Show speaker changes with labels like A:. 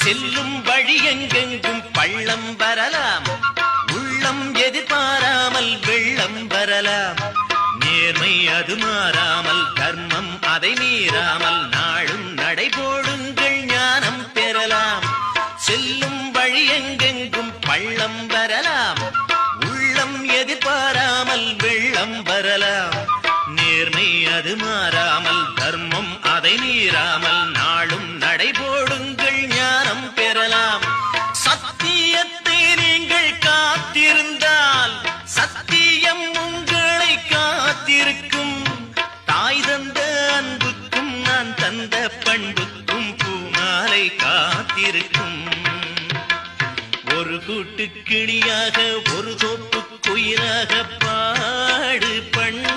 A: செல்லும் வழி எங்கெங்கும் பள்ளம் வரலாம், உள்ளம் எதிர்பாராமல் வெள்ளம் வரலாம். நேர்மை அது மாறாமல், தர்மம் அதை மீறாமல், நாளும் நடைபோடுங்கள் ஞானம் பெறலாம். செல்லும் வழி எங்கெங்கும் பள்ளம் வரலாம், உள்ளம் எதிர்பாராமல் வெள்ளம் வரலாம். நேர்மை அது மாறாமல், தர்மம் அதை மீறாமல், நாளும் நடைபோடுங்கள் ஞானம் பெறலாம். சத்தியத்தை நீங்கள் காத்திருந்தால் சத்தியம் உங்களை காத்திருக்கும். தாய் தந்த அன்புக்கும் நான் தந்த பண்புக்கும் பூமாலை காத்திருக்கும். ஒரு கூட்டு கிளியாக ஒரு தோப்பு குயிலாக பாடு பண்ண